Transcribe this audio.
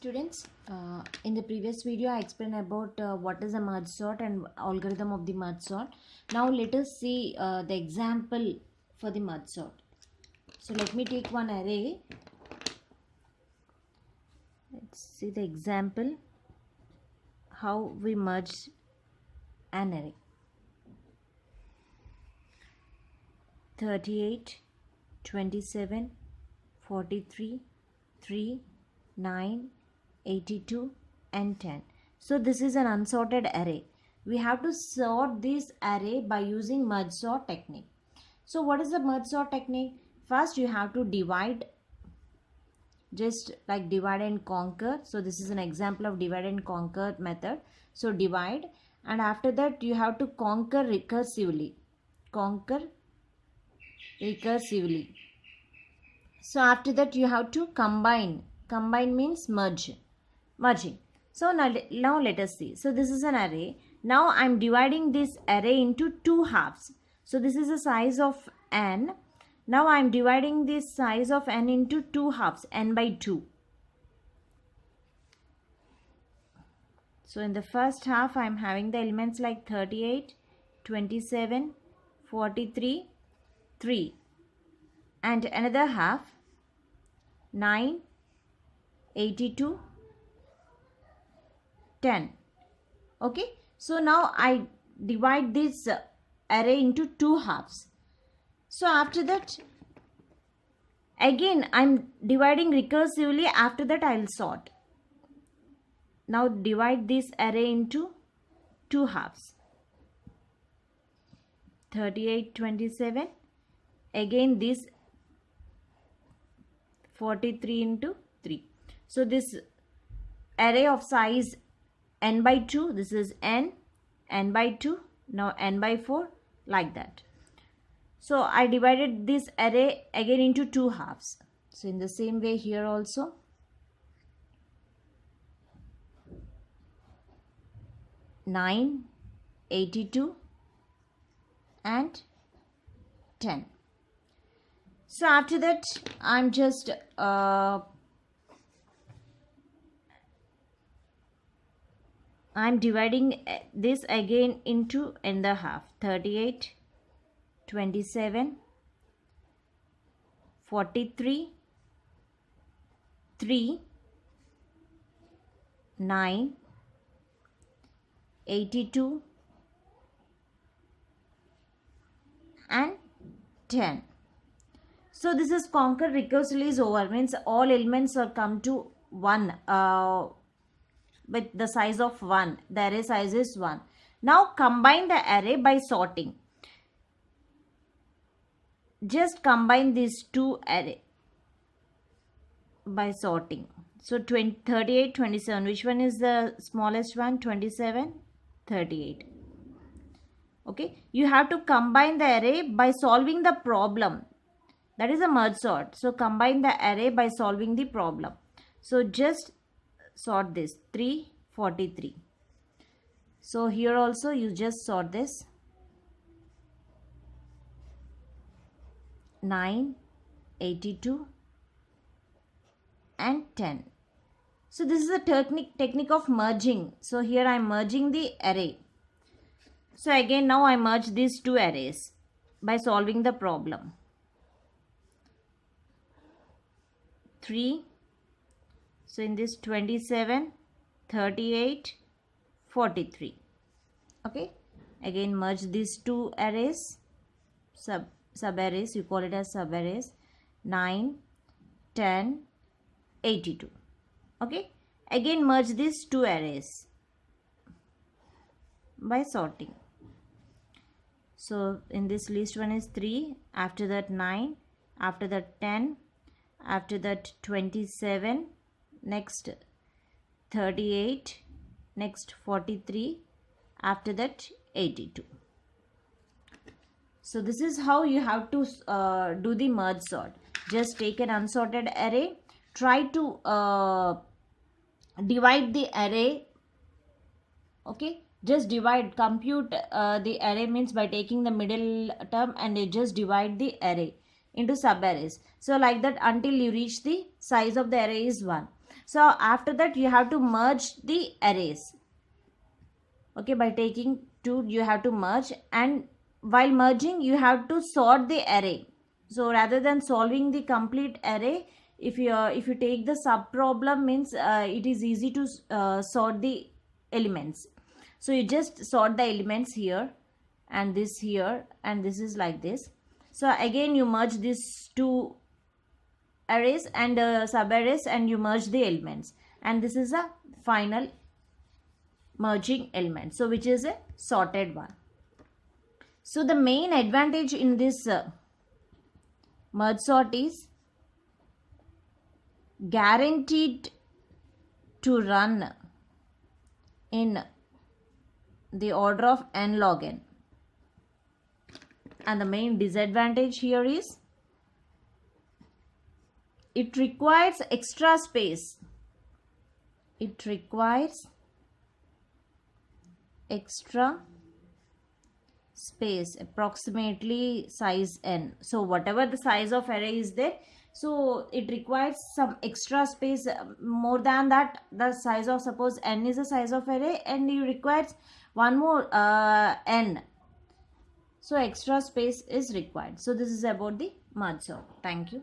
students, in the previous video I explained about what is a merge sort and algorithm of the merge sort. Now let us see the example for the merge sort. So let me take one array. Let's see the example how we merge an array. 38, 27, 43, 3, 9, 82 and 10. So this is an unsorted array. We have to sort this array by using merge sort technique. So what is the merge sort technique? First you have to divide, just like divide and conquer. So this is an example of divide and conquer method. So divide, and after that you have to conquer recursively. So after that you have to combine. Combine means merging. So now let us see. So this is an array. Now I am dividing this array into two halves. So this is the size of n. Now I am dividing this size of n into two halves, n by 2. So in the first half I am having the elements like 38, 27, 43, 3, and another half 9, 82, 10. Okay, so now I divide this array into two halves. So after that again I am dividing recursively. After that I will sort. Now divide this array into two halves. 38, 27. Again this 43 into 3. So this array of size n by 2, this is n by 2, now n by 4, like that. So I divided this array again into two halves. So in the same way here also. Nine, 82 and 10. So after that I'm just I'm dividing this again into another half. 38, 27, 43, 3, 9, 82 and 10. So this is conquer recursively is over, means all elements are come to 1 with the size of 1. The array size is 1. Now combine the array by sorting. Just combine these two array by sorting. So 38, 27. Which one is the smallest one? 27, 38. Okay. You have to combine the array by solving the problem. That is a merge sort. So combine the array by solving the problem. So just sort this 3, 43. So here also you just sort this 9, 82 and 10. So this is a technique of merging. So here I am merging the array. So again now I merge these two arrays by solving the problem. 3. So in this 27, 38, 43. Okay. Again merge these two arrays, sub arrays, you call it as sub arrays. 9, 10, 82. Okay. Again merge these two arrays by sorting. So in this list one is 3, after that 9, after that 10, after that 27, next 38, next 43, after that 82. So this is how you have to do the merge sort. Just take an unsorted array, try to divide the array. Okay, just divide, compute the array means by taking the middle term and you just divide the array into sub arrays. So like that until you reach the size of the array is 1. So after that you have to merge the arrays. Okay, by taking 2 you have to merge, and while merging you have to sort the array. So rather than solving the complete array, if you take the sub problem, means it is easy to sort the elements. So you just sort the elements here and this here, and this is like this. So again you merge these two arrays and sub arrays, and you merge the elements, and this is a final merging element, so which is a sorted one. So the main advantage in this merge sort is guaranteed to run in the order of n log n, and the main disadvantage here is it requires extra space. It requires extra space, approximately size n. So whatever the size of array is there, so it requires some extra space more than that. The size of, suppose n is the size of array, and you requires one more n, so extra space is required. So this is about the merge sort. Thank you.